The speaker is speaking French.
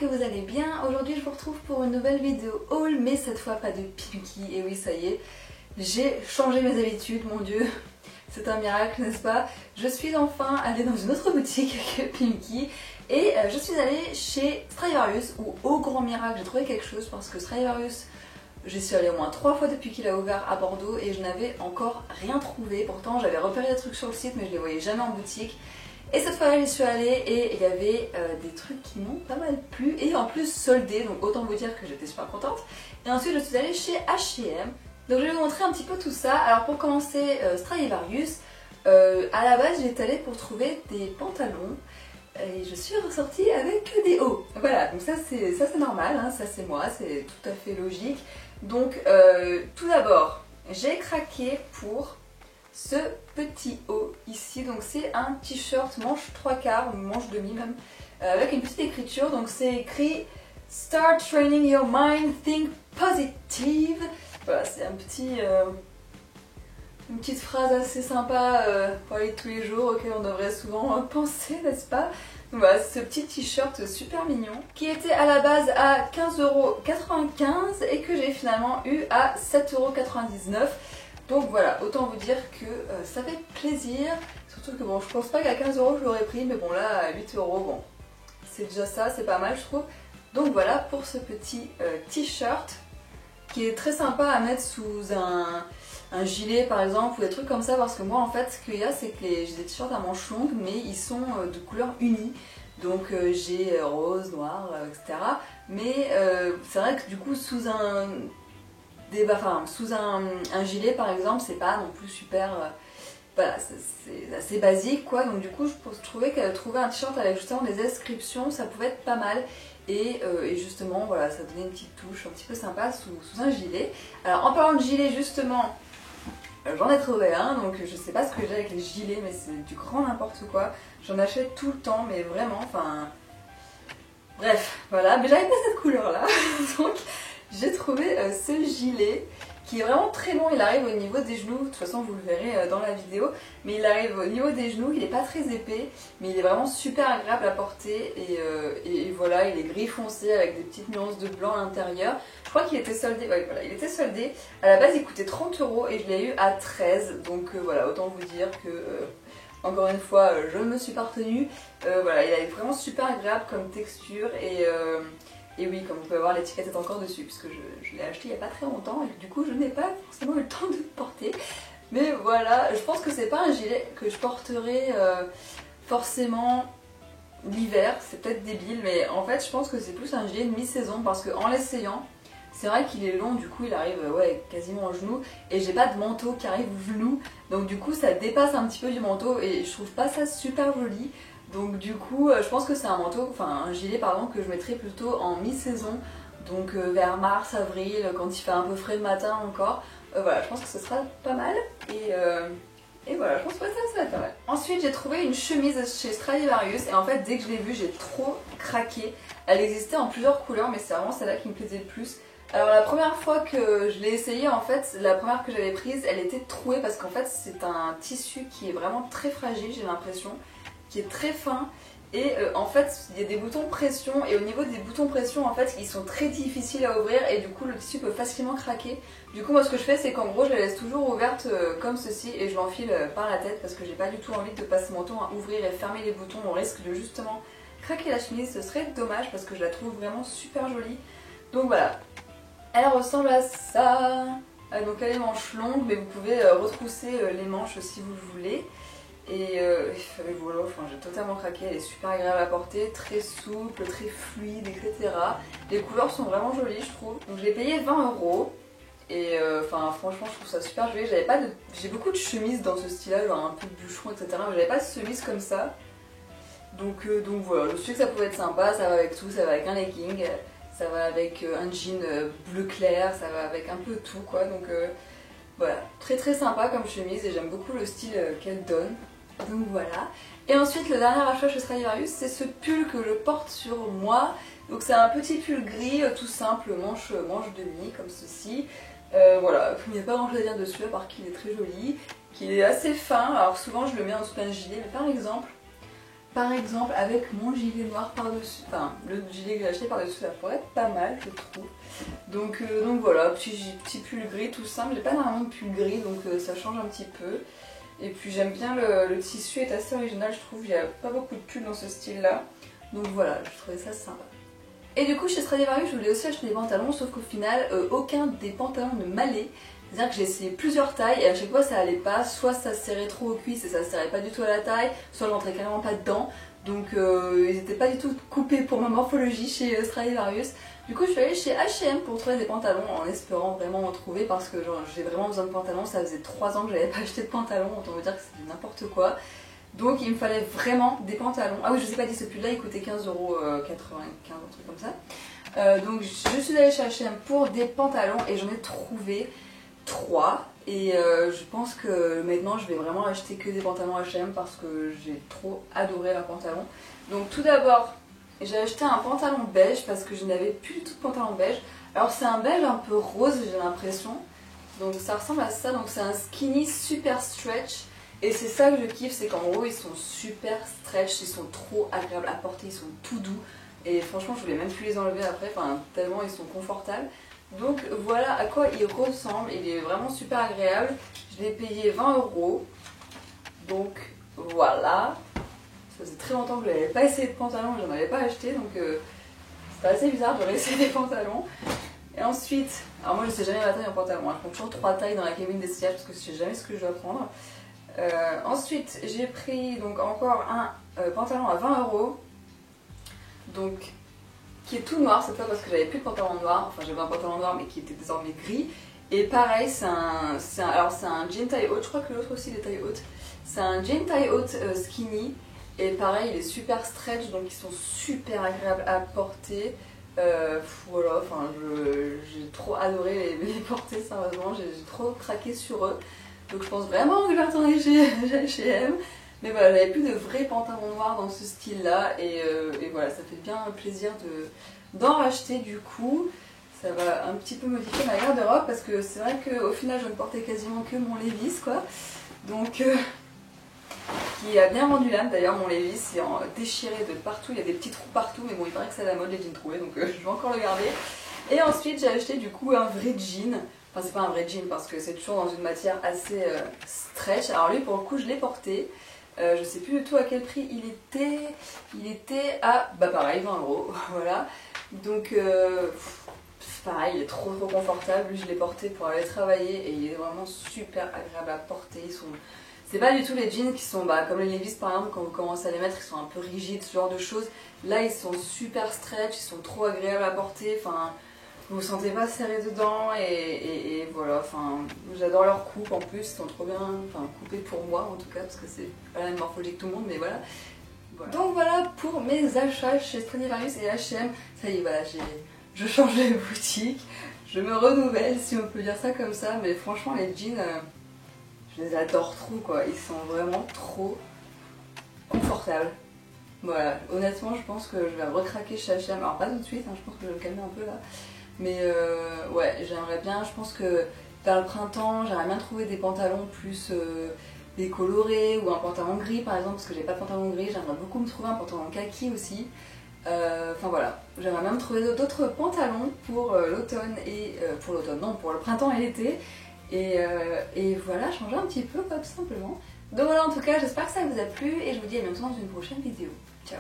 que vous allez bien. Aujourd'hui je vous retrouve pour une nouvelle vidéo haul, mais cette fois pas de Pimkie. Et oui, ça y est, j'ai changé mes habitudes, mon dieu, c'est un miracle, n'est-ce pas? Je suis enfin allée dans une autre boutique que Pimkie et je suis allée chez Stradivarius, où au grand miracle j'ai trouvé quelque chose, parce que Stradivarius, j'y suis allée au moins 3 fois depuis qu'il a ouvert à Bordeaux et je n'avais encore rien trouvé. Pourtant j'avais repéré des trucs sur le site mais je les voyais jamais en boutique. Et cette fois-là, j'y suis allée et il y avait des trucs qui m'ont pas mal plu et en plus soldés, donc autant vous dire que j'étais super contente. Et ensuite, je suis allée chez H&M. Donc je vais vous montrer un petit peu tout ça. Alors pour commencer, Stradivarius, à la base, j'étais allée pour trouver des pantalons et je suis ressortie avec des hauts. Voilà, donc ça c'est normal, hein, ça c'est moi, c'est tout à fait logique. Donc tout d'abord, j'ai craqué pour ce petit haut ici. Donc c'est un t-shirt manche 3/4 ou manche demi même, avec une petite écriture. Donc c'est écrit Start training your mind, think positive. Voilà, c'est un petit une petite phrase assez sympa pour aller tous les jours, auquel on devrait souvent penser, n'est-ce pas? Donc voilà, ce petit t-shirt super mignon qui était à la base à 15,95 € et que j'ai finalement eu à 7,99 €. Donc voilà, autant vous dire que ça fait plaisir, surtout que bon, je pense pas qu'à 15 € je l'aurais pris, mais bon là à 8 €, bon, c'est déjà ça, c'est pas mal je trouve. Donc voilà pour ce petit t-shirt qui est très sympa à mettre sous un gilet par exemple ou des trucs comme ça, parce que moi en fait ce qu'il y a c'est que j'ai des t-shirts à manches longues mais ils sont de couleur unie. Donc j'ai rose, noir, etc. Mais c'est vrai que du coup sous un gilet par exemple, c'est pas non plus super, voilà, c'est assez basique quoi. Donc du coup je trouvais que trouver un t-shirt avec justement des inscriptions, ça pouvait être pas mal. Et justement voilà, ça donnait une petite touche un petit peu sympa sous un gilet. Alors en parlant de gilet justement, j'en ai trouvé un, donc je sais pas ce que j'ai avec les gilets, mais c'est du grand n'importe quoi. J'en achète tout le temps, mais vraiment, enfin... Bref, voilà, mais j'avais pas cette couleur là, donc j'ai trouvé ce gilet qui est vraiment très long. Il arrive au niveau des genoux, de toute façon vous le verrez dans la vidéo, mais il arrive au niveau des genoux, il n'est pas très épais, mais il est vraiment super agréable à porter et voilà, il est gris foncé avec des petites nuances de blanc à l'intérieur. Je crois qu'il était soldé, ouais, voilà, il était soldé. À la base il coûtait 30 € et je l'ai eu à 13 €, donc voilà, autant vous dire que... encore une fois, je me suis pas retenue. Voilà, il est vraiment super agréable comme texture et oui, comme vous pouvez voir, l'étiquette est encore dessus puisque je l'ai acheté il n'y a pas très longtemps et du coup je n'ai pas forcément eu le temps de le porter. Mais voilà, je pense que c'est pas un gilet que je porterai forcément l'hiver, c'est peut-être débile, mais en fait je pense que c'est plus un gilet de mi-saison parce qu'en l'essayant, c'est vrai qu'il est long, du coup il arrive ouais, quasiment au genou et j'ai pas de manteau qui arrive au genou, donc du coup ça dépasse un petit peu du manteau et je trouve pas ça super joli. Donc du coup je pense que c'est un manteau, enfin un gilet pardon, que je mettrais plutôt en mi-saison, donc vers mars, avril, quand il fait un peu frais le matin encore. Voilà, je pense que ce sera pas mal et voilà, je pense que ça va être pas mal. Ensuite j'ai trouvé une chemise chez Stradivarius et en fait dès que je l'ai vue j'ai trop craqué. Elle existait en plusieurs couleurs mais c'est vraiment celle-là qui me plaisait le plus. Alors la première fois que je l'ai essayée, en fait, la première que j'avais prise, elle était trouée parce qu'en fait c'est un tissu qui est vraiment très fragile, j'ai l'impression, qui est très fin et en fait il y a des boutons pression et au niveau des boutons pression en fait ils sont très difficiles à ouvrir et du coup le tissu peut facilement craquer. Du coup moi ce que je fais c'est qu'en gros je la laisse toujours ouverte comme ceci et je l'enfile par la tête parce que j'ai pas du tout envie de passer mon temps à ouvrir et fermer les boutons, on risque de justement craquer la chemise, ce serait dommage parce que je la trouve vraiment super jolie. Donc voilà. Elle ressemble à ça, donc elle est manche longue mais vous pouvez retrousser les manches si vous le voulez. Et voilà, enfin, j'ai totalement craqué, elle est super agréable à porter, très souple, très fluide, etc. Les couleurs sont vraiment jolies je trouve. Donc je l'ai payé 20 € et enfin franchement je trouve ça super joli. J'ai beaucoup de chemises dans ce style là, genre un peu bûcheron, etc. Mais j'avais pas de chemise comme ça. Donc voilà, je sais que ça pouvait être sympa, ça va avec tout, ça va avec un legging. Ça va avec un jean bleu clair, ça va avec un peu tout quoi, donc voilà, très très sympa comme chemise et j'aime beaucoup le style qu'elle donne, donc voilà. Et ensuite le dernier achat chez Stradivarius, c'est ce pull que je porte sur moi, donc c'est un petit pull gris tout simple, manche demi comme ceci, voilà, il n'y a pas grand chose à dire dessus à part qu'il est très joli, qu'il est assez fin, alors souvent je le mets en dessous d'un gilet, mais par exemple, par exemple avec mon gilet noir par-dessus, enfin le gilet que j'ai acheté par-dessus, ça pourrait être pas mal je trouve. Donc voilà, petit pull gris tout simple, j'ai pas normalement de pull gris donc ça change un petit peu. Et puis j'aime bien le tissu est assez original je trouve, il n'y a pas beaucoup de pulls dans ce style là. Donc voilà, je trouvais ça sympa. Et du coup chez Stradivarius je voulais aussi acheter des pantalons sauf qu'au final aucun des pantalons ne m'allait. C'est-à-dire que j'ai essayé plusieurs tailles et à chaque fois ça allait pas, soit ça se serrait trop aux cuisses et ça se serrait pas du tout à la taille, soit je rentrais carrément pas dedans. Donc ils étaient pas du tout coupés pour ma morphologie chez Stradivarius. Du coup je suis allée chez H&M pour trouver des pantalons en espérant vraiment en trouver parce que j'ai vraiment besoin de pantalons, ça faisait 3 ans que j'avais pas acheté de pantalons, autant me dire que c'était n'importe quoi. Donc il me fallait vraiment des pantalons. Ah oui je vous ai pas dit ce pull là il coûtait 15,95€, un truc comme ça. Donc je suis allée chez H&M pour des pantalons et j'en ai trouvé 3 et je pense que maintenant je vais vraiment acheter que des pantalons H&M parce que j'ai trop adoré leurs pantalons. Donc tout d'abord j'ai acheté un pantalon beige parce que je n'avais plus du tout de pantalon beige. Alors c'est un beige un peu rose j'ai l'impression, donc ça ressemble à ça, donc c'est un skinny super stretch et c'est ça que je kiffe, c'est qu'en gros ils sont super stretch, ils sont trop agréables à porter, ils sont tout doux et franchement je voulais même plus les enlever après, enfin tellement ils sont confortables. Donc voilà à quoi il ressemble, il est vraiment super agréable, je l'ai payé 20€, donc voilà. Ça faisait très longtemps que je n'avais pas essayé de pantalons, je n'en avais pas acheté, donc c'était assez bizarre de réessayer des pantalons. Et ensuite, alors moi je sais jamais ma taille en pantalon, hein. Je prends toujours 3 tailles dans la cabine d'essayage parce que je sais jamais ce que je dois prendre. Ensuite j'ai pris donc encore un pantalon à 20€, donc qui est tout noir cette fois parce que j'avais plus de pantalon noir, enfin j'avais un pantalon noir mais qui était désormais gris. Et pareil c'est un jean taille haute, je crois que l'autre aussi il est taille haute. C'est un jean taille haute skinny. Et pareil, il est super stretch, donc ils sont super agréables à porter. Voilà, enfin, j'ai trop adoré les porter, sérieusement, j'ai trop craqué sur eux. Donc je pense vraiment que je vais retourner chez H&M. Mais voilà, j'avais plus de vrais pantalons noirs dans ce style-là. Et voilà, ça fait bien plaisir d'en racheter du coup. Ça va un petit peu modifier ma garde-robe parce que c'est vrai qu'au final, je ne portais quasiment que mon Levi's, quoi. Donc... qui a bien rendu l'âme d'ailleurs, mon Levi's est déchiré de partout, il y a des petits trous partout, mais bon il paraît que c'est à la mode les jeans troués, donc je vais encore le garder. Et ensuite j'ai acheté du coup un vrai jean, enfin c'est pas un vrai jean parce que c'est toujours dans une matière assez stretch. Alors lui pour le coup je l'ai porté, je sais plus du tout à quel prix il était à, bah pareil 20€, voilà. Donc pareil, il est trop confortable, lui je l'ai porté pour aller travailler et il est vraiment super agréable à porter. C'est pas du tout les jeans qui sont comme les Levi's par exemple, quand vous commencez à les mettre, ils sont un peu rigides, ce genre de choses. Là, ils sont super stretch, ils sont trop agréables à porter, enfin, vous vous sentez pas serré dedans et voilà, enfin, j'adore leur coupe en plus, ils sont trop bien, enfin, coupés pour moi en tout cas, parce que c'est pas la même morphologie que tout le monde, mais voilà. Donc voilà pour mes achats chez Stradivarius et H&M. Ça y est, voilà, je change de boutique, je me renouvelle si on peut dire ça comme ça, mais franchement les jeans... je les adore trop quoi, ils sont vraiment trop confortables. Voilà, honnêtement je pense que je vais recraquer chez H&M, alors pas tout de suite, hein, je pense que je vais me calmer un peu là. Mais ouais, j'aimerais bien, je pense que vers le printemps, j'aimerais bien trouver des pantalons plus décolorés ou un pantalon gris par exemple, parce que j'ai pas de pantalon gris, j'aimerais beaucoup me trouver un pantalon kaki aussi. Enfin voilà, j'aimerais même trouver d'autres pantalons pour l'automne et pour l'automne, non, pour le printemps et l'été. Et voilà, changer un petit peu quoi, tout simplement. Donc voilà, en tout cas, j'espère que ça vous a plu et je vous dis à bientôt dans une prochaine vidéo. Ciao!